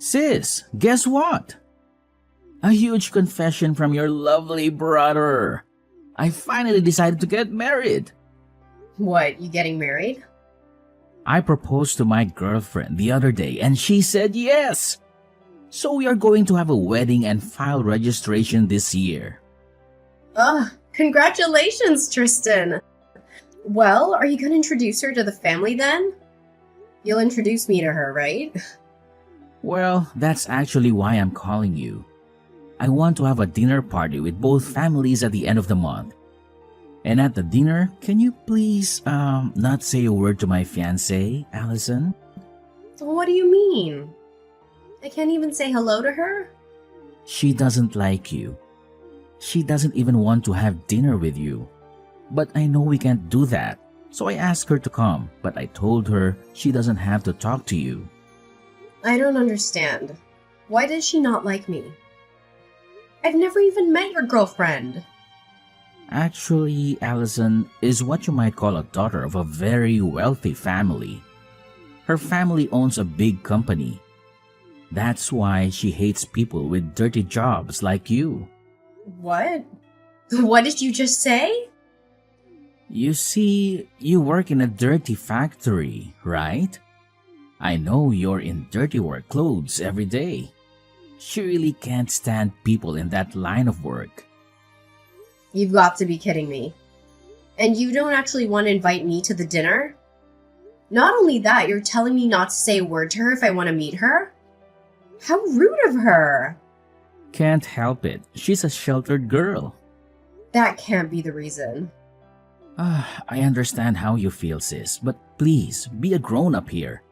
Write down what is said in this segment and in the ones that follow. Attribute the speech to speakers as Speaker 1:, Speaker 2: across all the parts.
Speaker 1: Sis, guess what? A huge confession from your lovely brother. I finally decided to get married.
Speaker 2: What, you getting married?
Speaker 1: I proposed to my girlfriend the other day and she said yes. So we are going to have a wedding and file registration this year.
Speaker 2: Congratulations, Tristan. Well, are you going to introduce her to the family then? You'll introduce me to her, right?
Speaker 1: Well, that's actually why I'm calling you. I want to have a dinner party with both families at the end of the month. And at the dinner, can you please, not say a word to my fiancée, Allison?
Speaker 2: What do you mean? I can't even say hello to her?
Speaker 1: She doesn't like you. She doesn't even want to have dinner with you. But I know we can't do that. So I asked her to come, but I told her she doesn't have to talk to you.
Speaker 2: I don't understand. Why does she not like me? I've never even met your girlfriend.
Speaker 1: Actually, Allison is what you might call a daughter of a very wealthy family. Her family owns a big company. That's why she hates people with dirty jobs like you.
Speaker 2: What? What did you just say?
Speaker 1: You see, you work in a dirty factory, right? I know you're in dirty work clothes every day. She really can't stand people in that line of work.
Speaker 2: You've got to be kidding me. And you don't actually want to invite me to the dinner? Not only that, you're telling me not to say a word to her if I want to meet her? How rude of her!
Speaker 1: Can't help it. She's a sheltered girl.
Speaker 2: That can't be the reason.
Speaker 1: I understand how you feel, sis, but please, be a grown-up here.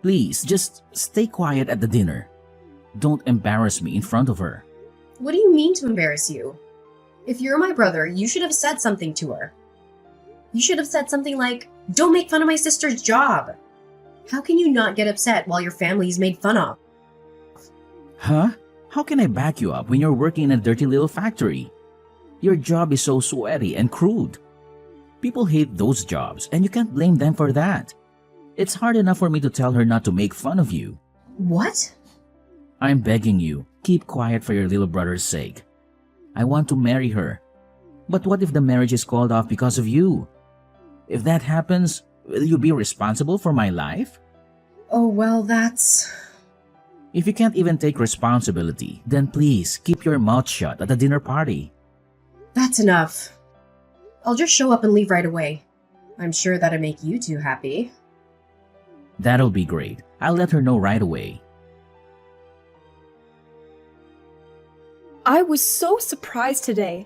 Speaker 1: Please, just stay quiet at the dinner. Don't embarrass me in front of her.
Speaker 2: What do you mean to embarrass you? If you're my brother, you should have said something to her. You should have said something like, "Don't make fun of my sister's job." How can you not get upset while your family's made fun of?
Speaker 1: Huh? How can I back you up when you're working in a dirty little factory? Your job is so sweaty and crude. People hate those jobs, and you can't blame them for that. It's hard enough for me to tell her not to make fun of you.
Speaker 2: What?
Speaker 1: I'm begging you, keep quiet for your little brother's sake. I want to marry her. But what if the marriage is called off because of you? If that happens, will you be responsible for my life?
Speaker 2: Oh, well, that's...
Speaker 1: If you can't even take responsibility, then please keep your mouth shut at the dinner party.
Speaker 2: That's enough. I'll just show up and leave right away. I'm sure that'll make you two happy.
Speaker 1: That'll be great. I'll let her know right away.
Speaker 3: I was so surprised today.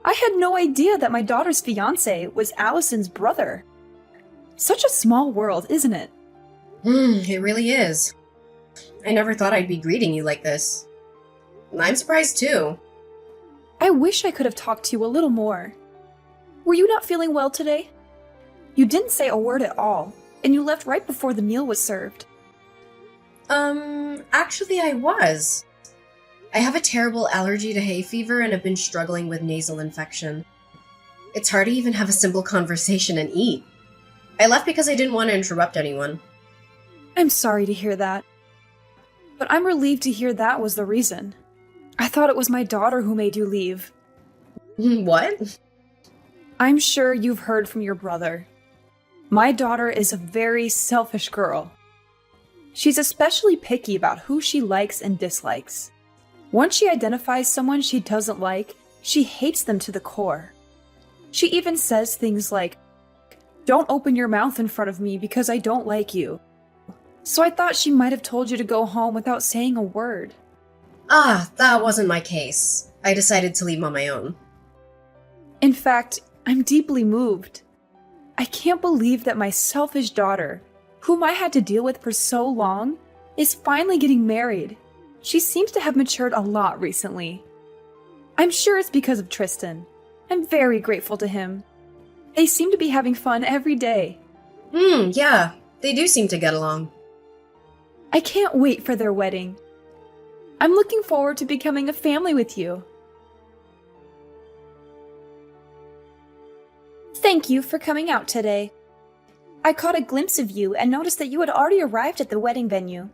Speaker 3: I had no idea that my daughter's fiancé was Allison's brother. Such a small world, isn't it?
Speaker 2: It really is. I never thought I'd be greeting you like this. I'm surprised too.
Speaker 3: I wish I could have talked to you a little more. Were you not feeling well today? You didn't say a word at all, and you left right before the meal was served.
Speaker 2: Actually I was. I have a terrible allergy to hay fever and have been struggling with nasal infection. It's hard to even have a simple conversation and eat. I left because I didn't want to interrupt anyone.
Speaker 3: I'm sorry to hear that. But I'm relieved to hear that was the reason. I thought it was my daughter who made you leave.
Speaker 2: What?
Speaker 3: I'm sure you've heard from your brother. My daughter is a very selfish girl. She's especially picky about who she likes and dislikes. Once she identifies someone she doesn't like, she hates them to the core. She even says things like, "Don't open your mouth in front of me because I don't like you." So I thought she might have told you to go home without saying a word.
Speaker 2: That wasn't my case. I decided to leave on my own.
Speaker 3: In fact, I'm deeply moved. I can't believe that my selfish daughter, whom I had to deal with for so long, is finally getting married. She seems to have matured a lot recently. I'm sure it's because of Tristan. I'm very grateful to him. They seem to be having fun every day.
Speaker 2: Yeah, they do seem to get along.
Speaker 3: I can't wait for their wedding. I'm looking forward to becoming a family with you. Thank you for coming out today. I caught a glimpse of you and noticed that you had already arrived at the wedding venue.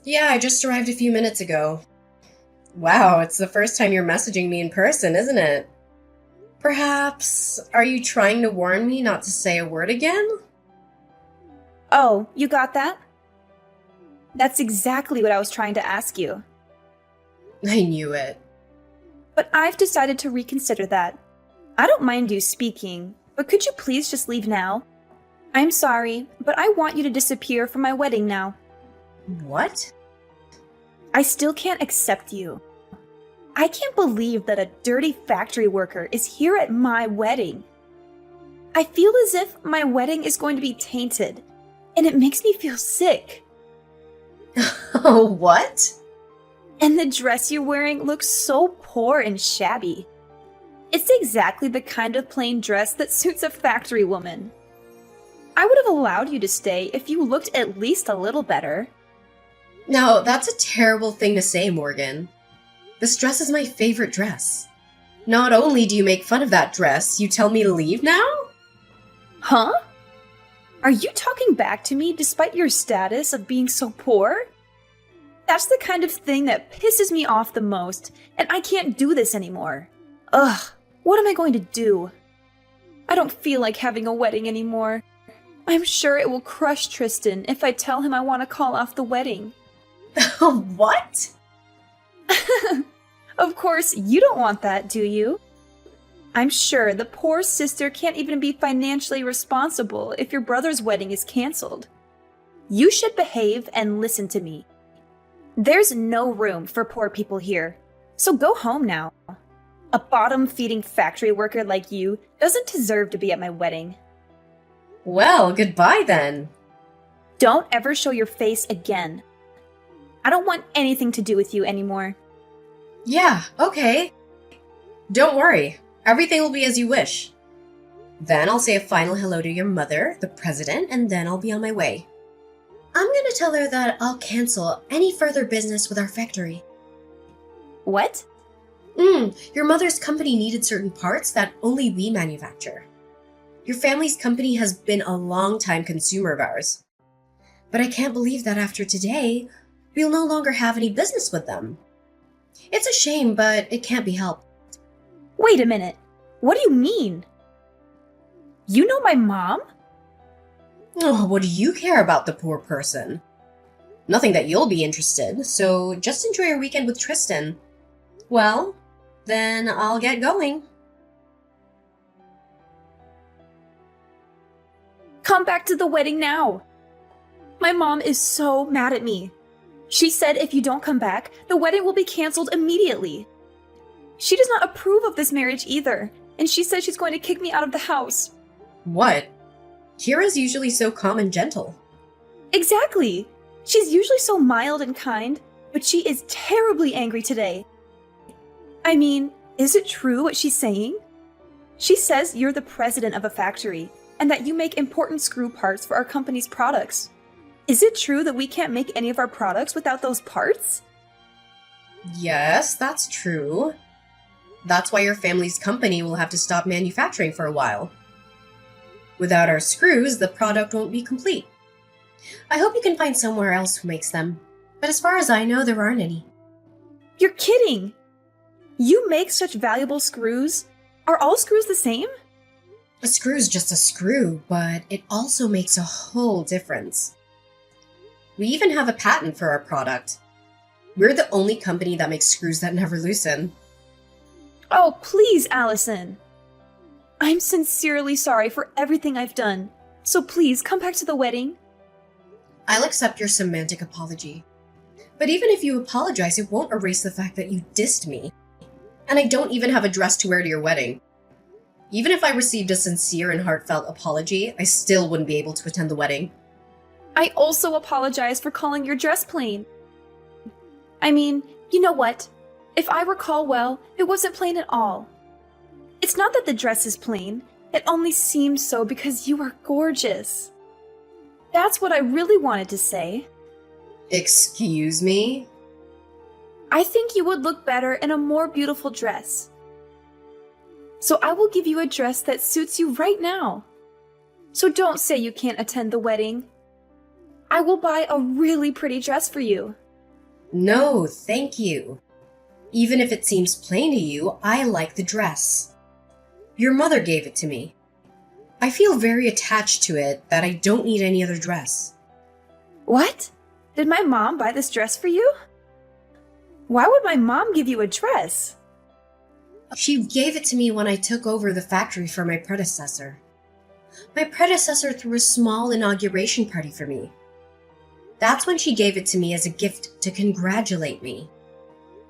Speaker 2: Yeah, I just arrived a few minutes ago. Wow, it's the first time you're messaging me in person, isn't it? Perhaps, are you trying to warn me not to say a word again?
Speaker 3: Oh, you got that? That's exactly what I was trying to ask you.
Speaker 2: I knew it.
Speaker 3: But I've decided to reconsider that. I don't mind you speaking, but could you please just leave now? I'm sorry, but I want you to disappear from my wedding now.
Speaker 2: What?
Speaker 3: I still can't accept you. I can't believe that a dirty factory worker is here at my wedding. I feel as if my wedding is going to be tainted, and it makes me feel sick.
Speaker 2: Oh, what?
Speaker 3: And the dress you're wearing looks so poor and shabby. It's exactly the kind of plain dress that suits a factory woman. I would have allowed you to stay if you looked at least a little better.
Speaker 2: No, that's a terrible thing to say, Morgan. This dress is my favorite dress. Not only do you make fun of that dress, you tell me to leave now?
Speaker 3: Huh? Are you talking back to me despite your status of being so poor? That's the kind of thing that pisses me off the most, and I can't do this anymore. Ugh, what am I going to do? I don't feel like having a wedding anymore. I'm sure it will crush Tristan if I tell him I want to call off the wedding.
Speaker 2: What?
Speaker 3: Of course, you don't want that, do you? I'm sure the poor sister can't even be financially responsible if your brother's wedding is canceled. You should behave and listen to me. There's no room for poor people here, so go home now. A bottom-feeding factory worker like you doesn't deserve to be at my wedding.
Speaker 2: Well, goodbye then.
Speaker 3: Don't ever show your face again. I don't want anything to do with you anymore.
Speaker 2: Yeah, okay. Don't worry. Everything will be as you wish. Then I'll say a final hello to your mother, the president, and then I'll be on my way. I'm gonna tell her that I'll cancel any further business with our factory.
Speaker 3: What?
Speaker 2: Your mother's company needed certain parts that only we manufacture. Your family's company has been a long-time consumer of ours. But I can't believe that after today, we'll no longer have any business with them. It's a shame, but it can't be helped.
Speaker 3: Wait a minute. What do you mean? You know my mom?
Speaker 2: Oh, what do you care about the poor person? Nothing that you'll be interested, so just enjoy your weekend with Tristan. Well, then I'll get going.
Speaker 3: Come back to the wedding now. My mom is so mad at me. She said if you don't come back, the wedding will be canceled immediately. She does not approve of this marriage either, and she says she's going to kick me out of the house.
Speaker 2: What? Kira's usually so calm and gentle.
Speaker 3: Exactly. She's usually so mild and kind, but she is terribly angry today. I mean, is it true what she's saying? She says you're the president of a factory, and that you make important screw parts for our company's products. Is it true that we can't make any of our products without those parts?
Speaker 2: Yes, that's true. That's why your family's company will have to stop manufacturing for a while. Without our screws, the product won't be complete. I hope you can find somewhere else who makes them, but as far as I know, there aren't any.
Speaker 3: You're kidding! You make such valuable screws? Are all screws the same?
Speaker 2: A screw's just a screw, but it also makes a whole difference. We even have a patent for our product. We're the only company that makes screws that never loosen.
Speaker 3: Oh, please, Allison! I'm sincerely sorry for everything I've done, so please come back to the wedding.
Speaker 2: I'll accept your semantic apology. But even if you apologize, it won't erase the fact that you dissed me. And I don't even have a dress to wear to your wedding. Even if I received a sincere and heartfelt apology, I still wouldn't be able to attend the wedding.
Speaker 3: I also apologize for calling your dress plain. I mean, you know what? If I recall well, it wasn't plain at all. It's not that the dress is plain, it only seems so because you are gorgeous. That's what I really wanted to say.
Speaker 2: Excuse me?
Speaker 3: I think you would look better in a more beautiful dress. So I will give you a dress that suits you right now. So don't say you can't attend the wedding. I will buy a really pretty dress for you.
Speaker 2: No, thank you. Even if it seems plain to you, I like the dress. Your mother gave it to me. I feel very attached to it that I don't need any other dress.
Speaker 3: What? Did my mom buy this dress for you? Why would my mom give you a dress?
Speaker 2: She gave it to me when I took over the factory for my predecessor. My predecessor threw a small inauguration party for me. That's when she gave it to me as a gift to congratulate me.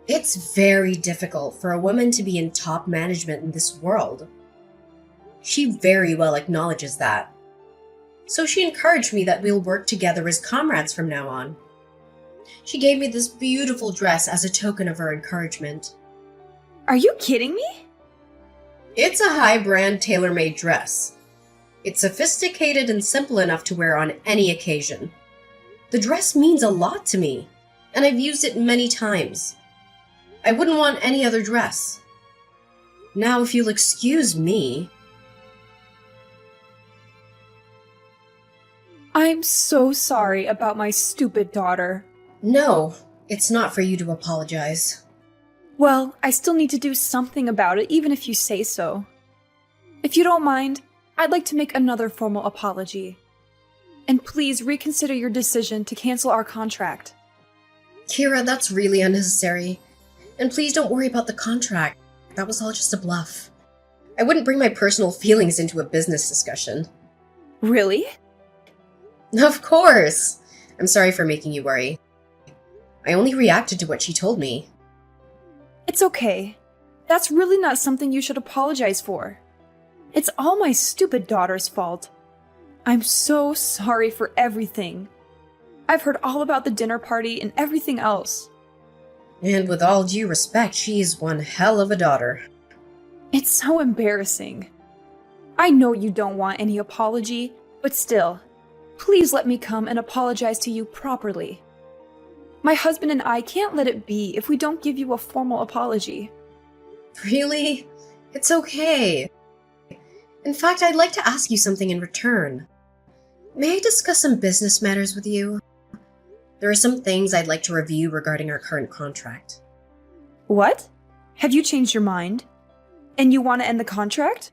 Speaker 2: It's very difficult for a woman to be in top management in this world. She very well acknowledges that. So she encouraged me that we'll work together as comrades from now on. She gave me this beautiful dress as a token of her encouragement.
Speaker 3: Are you kidding me?
Speaker 2: It's a high-brand tailor-made dress. It's sophisticated and simple enough to wear on any occasion. The dress means a lot to me, and I've used it many times. I wouldn't want any other dress. Now, if you'll excuse me...
Speaker 3: I'm so sorry about my stupid daughter.
Speaker 2: No, it's not for you to apologize.
Speaker 3: Well, I still need to do something about it, even if you say so. If you don't mind, I'd like to make another formal apology. And please reconsider your decision to cancel our contract.
Speaker 2: Kira, that's really unnecessary. And please don't worry about the contract. That was all just a bluff. I wouldn't bring my personal feelings into a business discussion.
Speaker 3: Really?
Speaker 2: Of course! I'm sorry for making you worry. I only reacted to what she told me.
Speaker 3: It's okay. That's really not something you should apologize for. It's all my stupid daughter's fault. I'm so sorry for everything. I've heard all about the dinner party and everything else.
Speaker 2: And with all due respect, she is one hell of a daughter.
Speaker 3: It's so embarrassing. I know you don't want any apology, but still, please let me come and apologize to you properly. My husband and I can't let it be if we don't give you a formal apology.
Speaker 2: Really? It's okay. In fact, I'd like to ask you something in return. May I discuss some business matters with you? There are some things I'd like to review regarding our current contract.
Speaker 3: What? Have you changed your mind? And you want to end the contract?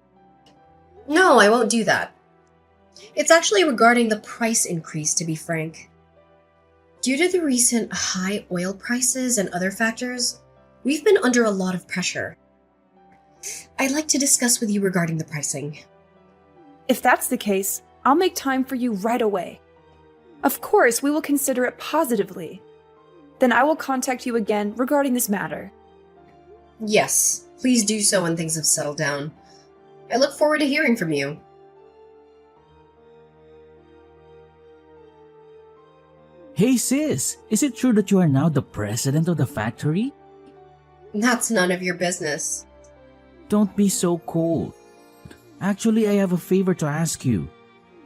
Speaker 2: No, I won't do that. It's actually regarding the price increase, to be frank. Due to the recent high oil prices and other factors, we've been under a lot of pressure. I'd like to discuss with you regarding the pricing.
Speaker 3: If that's the case, I'll make time for you right away. Of course, we will consider it positively. Then I will contact you again regarding this matter.
Speaker 2: Yes, please do so when things have settled down. I look forward to hearing from you.
Speaker 1: Hey sis, is it true that you are now the president of the factory?
Speaker 2: That's none of your business.
Speaker 1: Don't be so cold. Actually, I have a favor to ask you.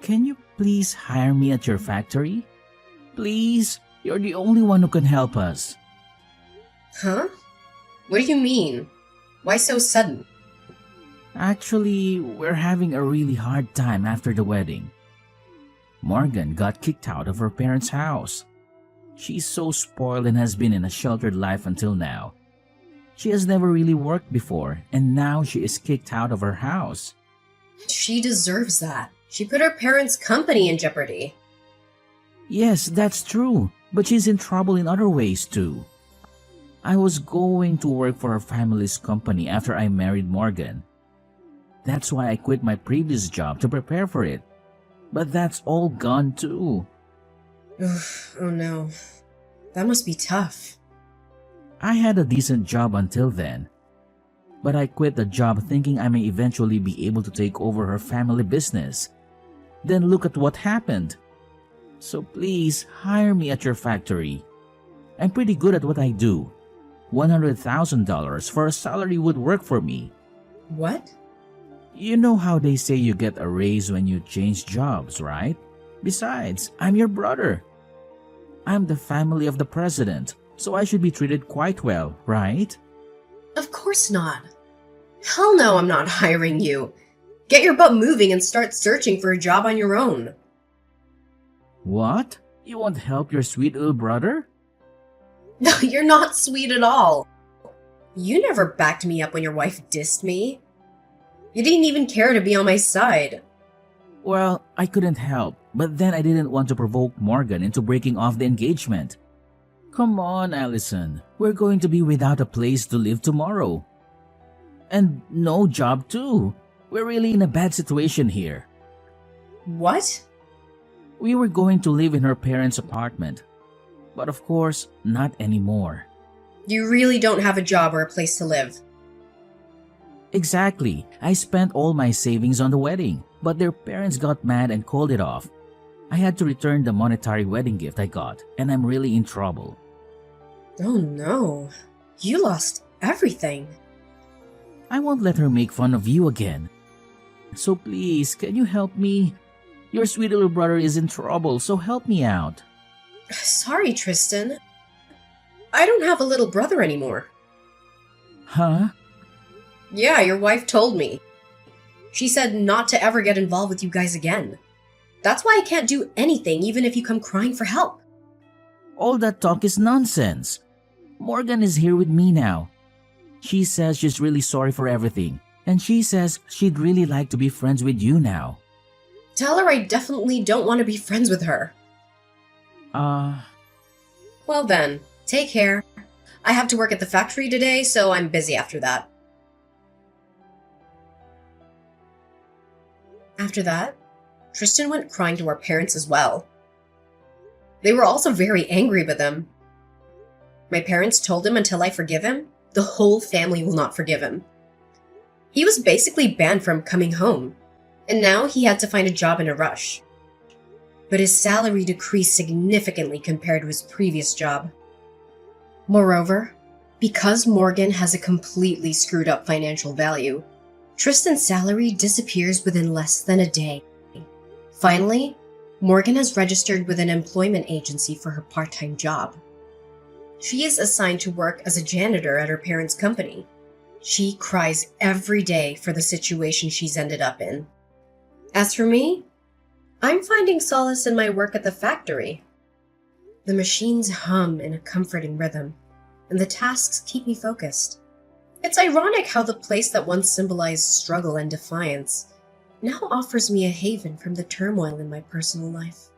Speaker 1: Can you please hire me at your factory? Please, you're the only one who can help us.
Speaker 2: Huh? What do you mean? Why so sudden?
Speaker 1: Actually, we're having a really hard time after the wedding. Morgan got kicked out of her parents' house. She's so spoiled and has been in a sheltered life until now. She has never really worked before, and now she is kicked out of her house.
Speaker 2: She deserves that. She put her parents' company in jeopardy.
Speaker 1: Yes, that's true, but she's in trouble in other ways too. I was going to work for our family's company after I married Morgan. That's why I quit my previous job to prepare for it. But that's all gone too.
Speaker 2: Oh no. That must be tough.
Speaker 1: I had a decent job until then. But I quit the job thinking I may eventually be able to take over her family business. Then look at what happened. So please hire me at your factory. I'm pretty good at what I do. $100,000 for a salary would work for me.
Speaker 2: What?
Speaker 1: You know how they say you get a raise when you change jobs, right? Besides, I'm your brother. I'm the family of the president, so I should be treated quite well, right?
Speaker 2: Of course not. Hell no, I'm not hiring you. Get your butt moving and start searching for a job on your own.
Speaker 1: What? You won't help your sweet little brother?
Speaker 2: You're not sweet at all. You never backed me up when your wife dissed me. You didn't even care to be on my side.
Speaker 1: Well, I couldn't help, but then I didn't want to provoke Morgan into breaking off the engagement. Come on, Allison. We're going to be without a place to live tomorrow. And no job too. We're really in a bad situation here.
Speaker 2: What?
Speaker 1: We were going to live in her parents' apartment. But of course, not anymore.
Speaker 2: You really don't have a job or a place to live.
Speaker 1: Exactly. I spent all my savings on the wedding, but their parents got mad and called it off. I had to return the monetary wedding gift I got, and I'm really in trouble.
Speaker 2: Oh no. You lost everything.
Speaker 1: I won't let her make fun of you again. So please, can you help me? Your sweet little brother is in trouble, so help me out.
Speaker 2: Sorry, Tristan. I don't have a little brother anymore.
Speaker 1: Huh?
Speaker 2: Yeah, your wife told me. She said not to ever get involved with you guys again. That's why I can't do anything even if you come crying for help.
Speaker 1: All that talk is nonsense. Morgan is here with me now. She says she's really sorry for everything, and she says she'd really like to be friends with you now.
Speaker 2: Tell her I definitely don't want to be friends with her. Well then, take care. I have to work at the factory today, so I'm busy after that. After that, Tristan went crying to our parents as well. They were also very angry with him. My parents told him until I forgive him, the whole family will not forgive him. He was basically banned from coming home, and now he had to find a job in a rush. But his salary decreased significantly compared to his previous job. Moreover, because Morgan has a completely screwed up financial value, Tristan's salary disappears within less than a day. Finally, Morgan has registered with an employment agency for her part-time job. She is assigned to work as a janitor at her parents' company. She cries every day for the situation she's ended up in. As for me, I'm finding solace in my work at the factory. The machines hum in a comforting rhythm, and the tasks keep me focused. It's ironic how the place that once symbolized struggle and defiance now offers me a haven from the turmoil in my personal life.